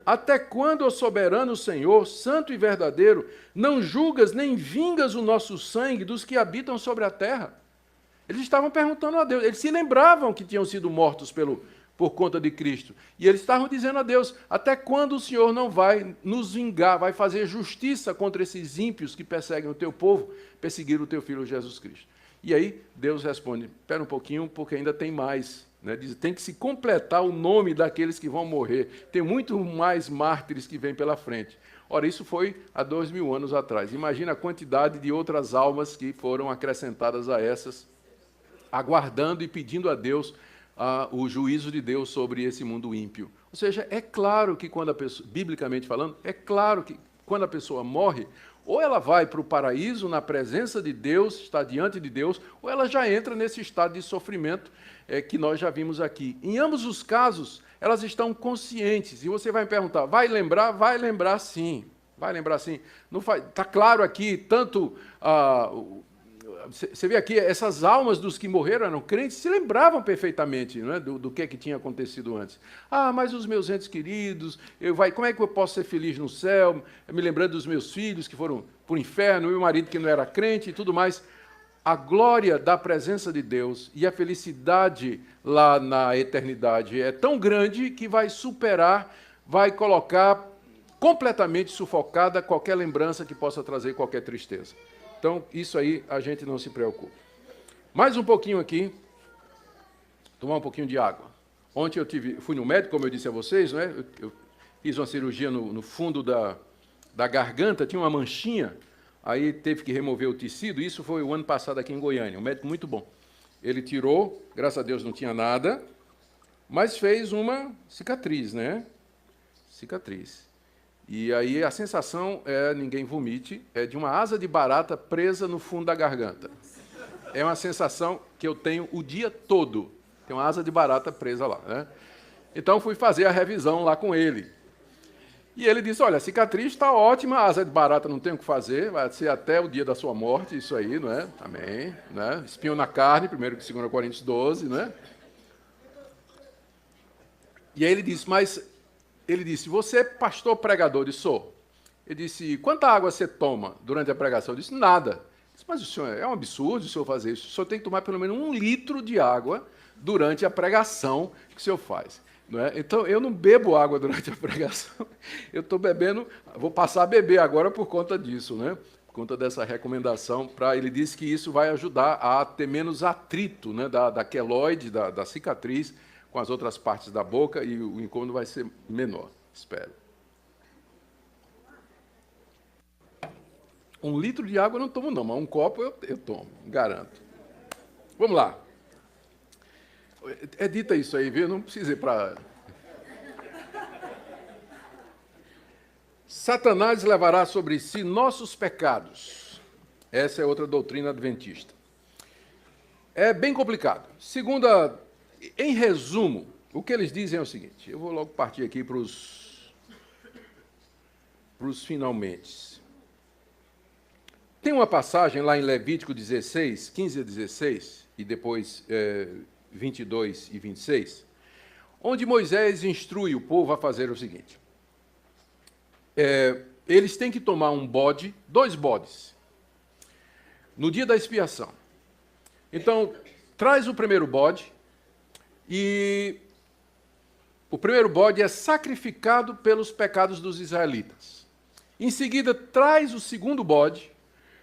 Até quando, ó soberano Senhor, santo e verdadeiro, não julgas nem vingas o nosso sangue dos que habitam sobre a terra? Eles estavam perguntando a Deus, eles se lembravam que tinham sido mortos por conta de Cristo. E eles estavam dizendo a Deus, até quando o Senhor não vai nos vingar, vai fazer justiça contra esses ímpios que perseguem o teu povo, perseguiram o teu Filho Jesus Cristo? E aí Deus responde, espera um pouquinho, porque ainda tem mais. Diz, tem que se completar o nome daqueles que vão morrer. Tem muito mais mártires que vêm pela frente. Ora, isso foi há 2000 anos atrás. Imagina a quantidade de outras almas que foram acrescentadas a essas, aguardando e pedindo a Deus o juízo de Deus sobre esse mundo ímpio. Ou seja, é claro que quando a pessoa, biblicamente falando, é claro que quando a pessoa morre, ou ela vai para o paraíso, na presença de Deus, está diante de Deus, ou ela já entra nesse estado de sofrimento que nós já vimos aqui. Em ambos os casos, elas estão conscientes. E você vai me perguntar, vai lembrar? Vai lembrar sim. Vai lembrar sim. Está claro aqui, tanto... Você vê aqui, essas almas dos que morreram eram crentes, se lembravam perfeitamente, não é, do que tinha acontecido antes. Mas os meus entes queridos, como é que eu posso ser feliz no céu, me lembrando dos meus filhos que foram para o inferno, meu marido que não era crente e tudo mais. A glória da presença de Deus e a felicidade lá na eternidade é tão grande que vai superar, vai colocar completamente sufocada qualquer lembrança que possa trazer qualquer tristeza. Então, isso aí a gente não se preocupa. Mais um pouquinho aqui, tomar um pouquinho de água. Ontem fui no médico, como eu disse a vocês, né? Eu fiz uma cirurgia no fundo da garganta, tinha uma manchinha, aí teve que remover o tecido, isso foi o ano passado aqui em Goiânia, um médico muito bom. Ele tirou, graças a Deus não tinha nada, mas fez uma cicatriz, né? Cicatriz. E aí a sensação ninguém vomite, é de uma asa de barata presa no fundo da garganta. É uma sensação que eu tenho o dia todo. Tem uma asa de barata presa lá, né? Então fui fazer a revisão lá com ele. E ele disse, olha, a cicatriz está ótima, a asa de barata não tem o que fazer, vai ser até o dia da sua morte, isso aí, não é? Amém. Né? Espinho na carne, 2 Coríntios 12, né? E aí ele disse, você é pastor pregador? Eu disse, sou. Ele disse, quanta água você toma durante a pregação? Eu disse, nada. Eu disse, mas o senhor, é um absurdo o senhor fazer isso. O senhor tem que tomar pelo menos 1 litro de água durante a pregação que o senhor faz. Não é? Então, eu não bebo água durante a pregação. Eu estou bebendo, vou passar a beber agora por conta disso, né? Por conta dessa recomendação. Ele disse que isso vai ajudar a ter menos atrito, né, da queloide, da cicatriz, com as outras partes da boca, e o incômodo vai ser menor, espero. 1 litro de água eu não tomo, não, mas 1 copo eu tomo, garanto. Vamos lá. Edita isso aí, viu? Não precisa ir para... Satanás levará sobre si nossos pecados. Essa é outra doutrina adventista. É bem complicado. Em resumo, o que eles dizem é o seguinte, eu vou logo partir aqui para os finalmente. Tem uma passagem lá em Levítico 16, 15 a 16, e depois 22 e 26, onde Moisés instrui o povo a fazer o seguinte. Eles têm que tomar 2 bodes, no dia da expiação. Então, traz o primeiro bode, e o primeiro bode é sacrificado pelos pecados dos israelitas. Em seguida, traz o segundo bode,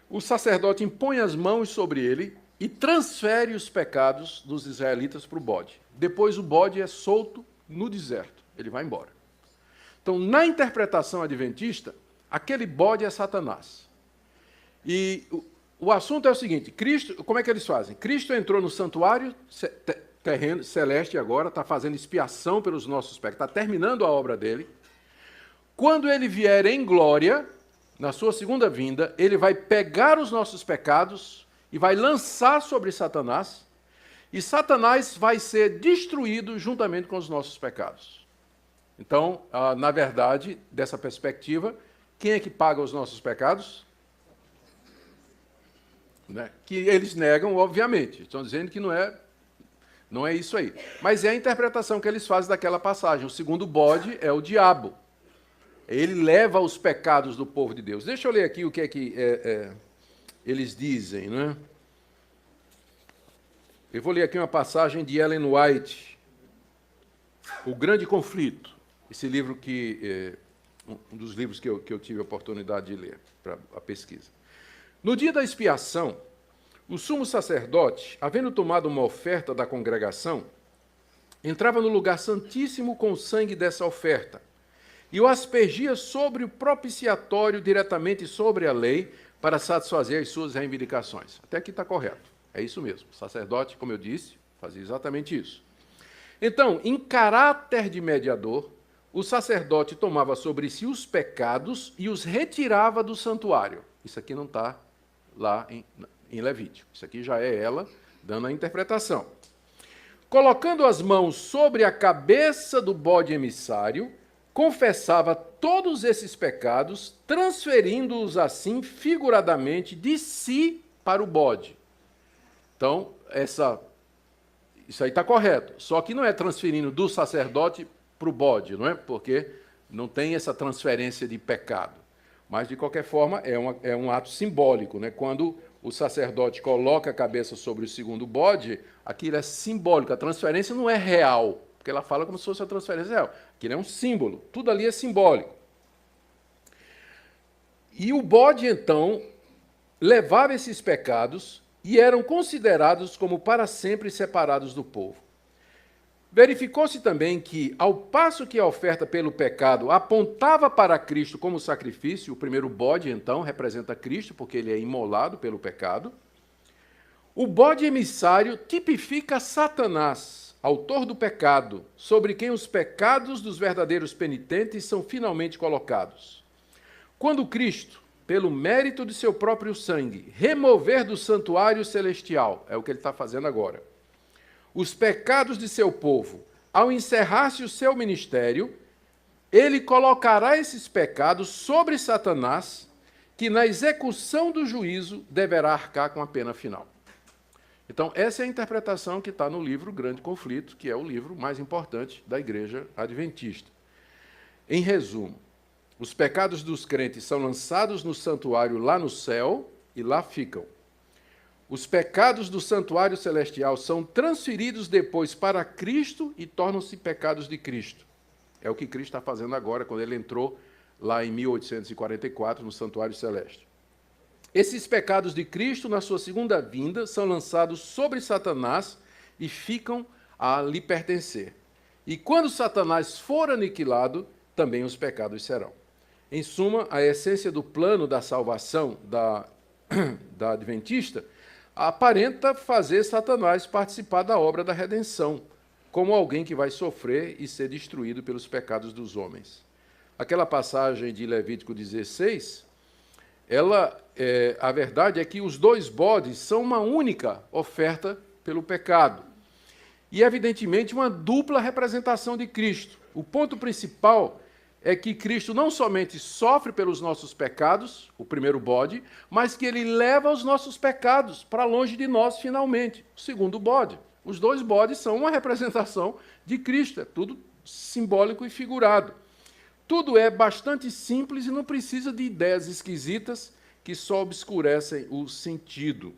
o sacerdote impõe as mãos sobre ele e transfere os pecados dos israelitas para o bode. Depois o bode é solto no deserto, ele vai embora. Então, na interpretação adventista, aquele bode é Satanás. E o assunto é o seguinte, Cristo, como é que eles fazem? Cristo entrou no santuário terreno, celeste agora, está fazendo expiação pelos nossos pecados, está terminando a obra dele. Quando ele vier em glória, na sua segunda vinda, ele vai pegar os nossos pecados e vai lançar sobre Satanás, e Satanás vai ser destruído juntamente com os nossos pecados. Então, na verdade, dessa perspectiva, quem é que paga os nossos pecados? Né? Que eles negam, obviamente. Estão dizendo que não é isso aí. Mas é a interpretação que eles fazem daquela passagem. O segundo bode é o diabo. Ele leva os pecados do povo de Deus. Deixa eu ler aqui o que é que eles dizem, né? Eu vou ler aqui uma passagem de Ellen White, O Grande Conflito. Esse livro um dos livros que eu tive a oportunidade de ler para a pesquisa. No dia da expiação, o sumo sacerdote, havendo tomado uma oferta da congregação, entrava no lugar santíssimo com o sangue dessa oferta e o aspergia sobre o propiciatório, diretamente sobre a lei, para satisfazer as suas reivindicações. Até aqui está correto. É isso mesmo. O sacerdote, como eu disse, fazia exatamente isso. Então, em caráter de mediador, o sacerdote tomava sobre si os pecados e os retirava do santuário. Isso aqui não está lá em Levítico. Isso aqui já é ela dando a interpretação. Colocando as mãos sobre a cabeça do bode emissário, confessava todos esses pecados, transferindo-os assim figuradamente de si para o bode. Então, isso aí está correto. Só que não é transferindo do sacerdote para o bode, não é? Porque não tem essa transferência de pecado. Mas, de qualquer forma, é um ato simbólico, né? Quando o sacerdote coloca a cabeça sobre o segundo bode, aquilo é simbólico. A transferência não é real, porque ela fala como se fosse a transferência real. Aquilo é um símbolo. Tudo ali é simbólico. E o bode, então, levava esses pecados e eram considerados como para sempre separados do povo. Verificou-se também que, ao passo que a oferta pelo pecado apontava para Cristo como sacrifício, o primeiro bode, então, representa Cristo, porque ele é imolado pelo pecado, o bode emissário tipifica Satanás, autor do pecado, sobre quem os pecados dos verdadeiros penitentes são finalmente colocados. Quando Cristo, pelo mérito de seu próprio sangue, remover do santuário celestial, é o que ele está fazendo agora, os pecados de seu povo, ao encerrar-se o seu ministério, ele colocará esses pecados sobre Satanás, que na execução do juízo deverá arcar com a pena final. Então, essa é a interpretação que está no livro Grande Conflito, que é o livro mais importante da Igreja Adventista. Em resumo, os pecados dos crentes são lançados no santuário lá no céu e lá ficam. Os pecados do santuário celestial são transferidos depois para Cristo e tornam-se pecados de Cristo. É o que Cristo está fazendo agora, quando ele entrou lá em 1844 no santuário celeste. Esses pecados de Cristo, na sua segunda vinda, são lançados sobre Satanás e ficam a lhe pertencer. E quando Satanás for aniquilado, também os pecados serão. Em suma, a essência do plano da salvação da Adventista aparenta fazer Satanás participar da obra da redenção, como alguém que vai sofrer e ser destruído pelos pecados dos homens. Aquela passagem de Levítico 16, a verdade é que os dois bodes são uma única oferta pelo pecado. E, evidentemente, uma dupla representação de Cristo. O ponto principal é que Cristo não somente sofre pelos nossos pecados, o primeiro bode, mas que ele leva os nossos pecados para longe de nós finalmente, o segundo bode. Os dois bodes são uma representação de Cristo, é tudo simbólico e figurado. Tudo é bastante simples e não precisa de ideias esquisitas que só obscurecem o sentido.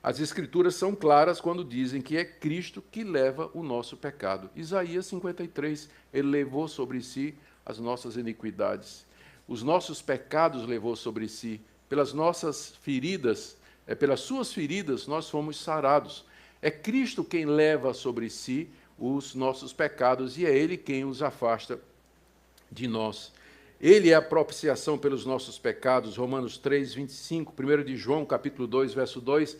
As Escrituras são claras quando dizem que é Cristo que leva o nosso pecado. Isaías 53, ele levou sobre si as nossas iniquidades. Os nossos pecados levou sobre si. Pelas nossas feridas, pelas suas feridas, nós fomos sarados. É Cristo quem leva sobre si os nossos pecados e é Ele quem os afasta de nós. Ele é a propiciação pelos nossos pecados. Romanos 3, 25, 1 de João, capítulo 2, verso 2.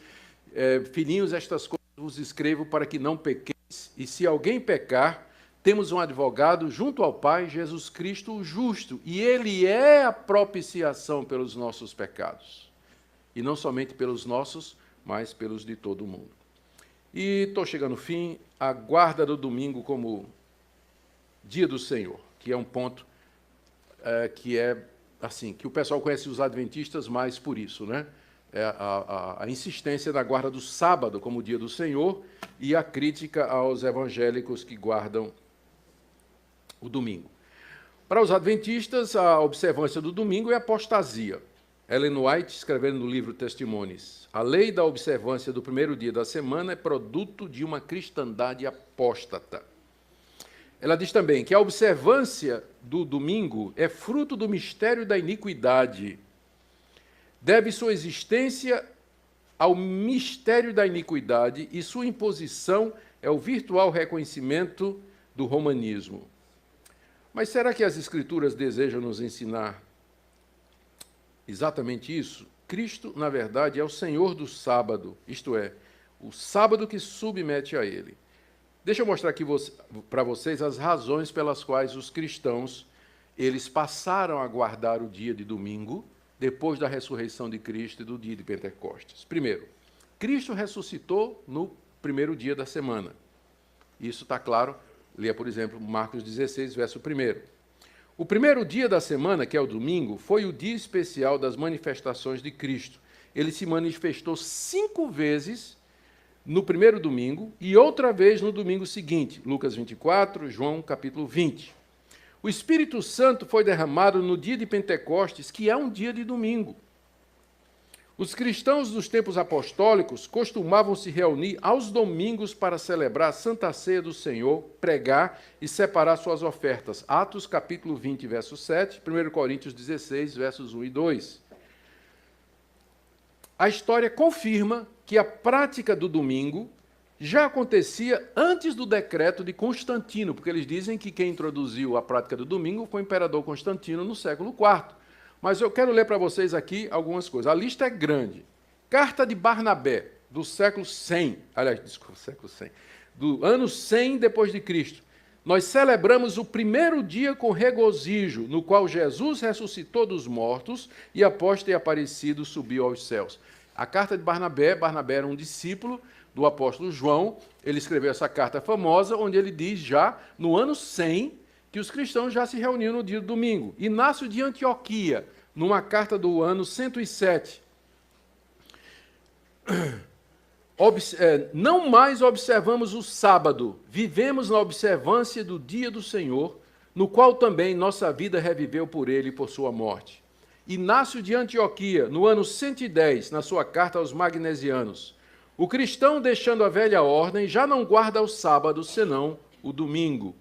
Filhinhos, estas coisas vos escrevo para que não pequeis. E se alguém pecar, temos um advogado junto ao Pai, Jesus Cristo, o justo, e ele é a propiciação pelos nossos pecados. E não somente pelos nossos, mas pelos de todo o mundo. E estou chegando ao fim, a guarda do domingo como dia do Senhor, que é um ponto que é assim, que o pessoal conhece os adventistas mais por isso, né? A insistência na guarda do sábado como dia do Senhor e a crítica aos evangélicos que guardam o domingo. Para os adventistas, a observância do domingo é apostasia. Ellen White, escrevendo no livro Testemunhos, a lei da observância do primeiro dia da semana é produto de uma cristandade apóstata. Ela diz também que a observância do domingo é fruto do mistério da iniquidade. Deve sua existência ao mistério da iniquidade e sua imposição é o virtual reconhecimento do romanismo. Mas será que as Escrituras desejam nos ensinar exatamente isso? Cristo, na verdade, é o Senhor do sábado, isto é, o sábado que submete a ele. Deixa eu mostrar aqui para vocês as razões pelas quais os cristãos eles passaram a guardar o dia de domingo depois da ressurreição de Cristo e do dia de Pentecostes. Primeiro, Cristo ressuscitou no primeiro dia da semana. Isso está claro. Leia, por exemplo, Marcos 16, verso 1. O primeiro dia da semana, que é o domingo, foi o dia especial das manifestações de Cristo. Ele se manifestou 5 vezes no primeiro domingo e outra vez no domingo seguinte, Lucas 24, João capítulo 20. O Espírito Santo foi derramado no dia de Pentecostes, que é um dia de domingo. Os cristãos dos tempos apostólicos costumavam se reunir aos domingos para celebrar a Santa Ceia do Senhor, pregar e separar suas ofertas. Atos capítulo 20, verso 7, 1 Coríntios 16, versos 1 e 2. A história confirma que a prática do domingo já acontecia antes do decreto de Constantino, porque eles dizem que quem introduziu a prática do domingo foi o imperador Constantino no século IV. Mas eu quero ler para vocês aqui algumas coisas. A lista é grande. Carta de Barnabé, do século 100, aliás, desculpa, século 100, do ano 100 depois de Cristo. Nós celebramos o primeiro dia com regozijo, no qual Jesus ressuscitou dos mortos e, após ter aparecido, subiu aos céus. A carta de Barnabé era um discípulo do apóstolo João. Ele escreveu essa carta famosa, onde ele diz já, no ano 100, que os cristãos já se reuniam no dia do domingo. Inácio de Antioquia, numa carta do ano 107. Não mais observamos o sábado, vivemos na observância do dia do Senhor, no qual também nossa vida reviveu por ele e por sua morte. Inácio de Antioquia, no ano 110, na sua carta aos Magnesianos. O cristão, deixando a velha ordem, já não guarda o sábado, senão o domingo.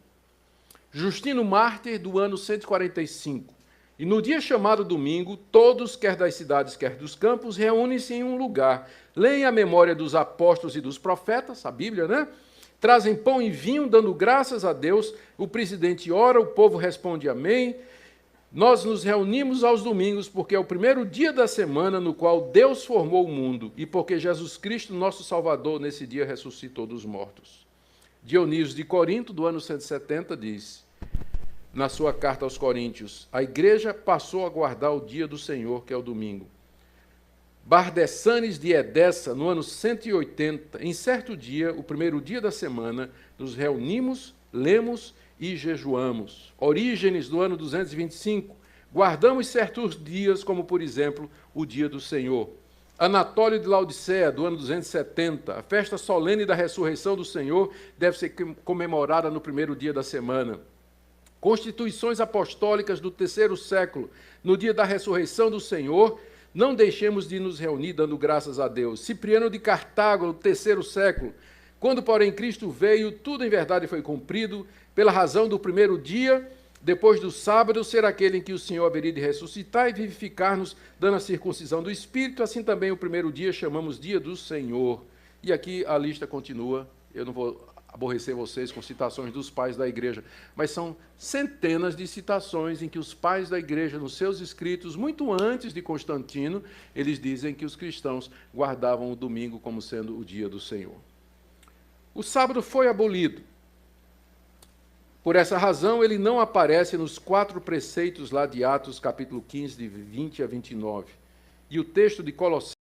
Justino Mártir, do ano 145. E no dia chamado domingo, todos, quer das cidades, quer dos campos, reúnem-se em um lugar, leem a memória dos apóstolos e dos profetas, a Bíblia, né? Trazem pão e vinho, dando graças a Deus, o presidente ora, o povo responde amém. Nós nos reunimos aos domingos porque é o primeiro dia da semana no qual Deus formou o mundo e porque Jesus Cristo, nosso Salvador, nesse dia ressuscitou dos mortos. Dionísio de Corinto, do ano 170, diz, na sua carta aos Coríntios, a igreja passou a guardar o dia do Senhor, que é o domingo. Bardessanes de Edessa, no ano 180, em certo dia, o primeiro dia da semana, nos reunimos, lemos e jejuamos. Orígenes, do ano 225, guardamos certos dias, como, por exemplo, o dia do Senhor. Anatólio de Laodiceia, do ano 270, a festa solene da ressurreição do Senhor deve ser comemorada no primeiro dia da semana. Constituições apostólicas do terceiro século, no dia da ressurreição do Senhor, não deixemos de nos reunir dando graças a Deus. Cipriano de Cartago, no terceiro século, quando, porém, Cristo veio, tudo em verdade foi cumprido, pela razão do primeiro dia, depois do sábado, ser aquele em que o Senhor haveria de ressuscitar e vivificar-nos, dando a circuncisão do Espírito, assim também o primeiro dia chamamos dia do Senhor. E aqui a lista continua, eu não vou aborrecer vocês com citações dos pais da igreja, mas são centenas de citações em que os pais da igreja, nos seus escritos, muito antes de Constantino, eles dizem que os cristãos guardavam o domingo como sendo o dia do Senhor. O sábado foi abolido. Por essa razão, ele não aparece nos 4 preceitos lá de Atos, capítulo 15, de 20 a 29. E o texto de Colossenses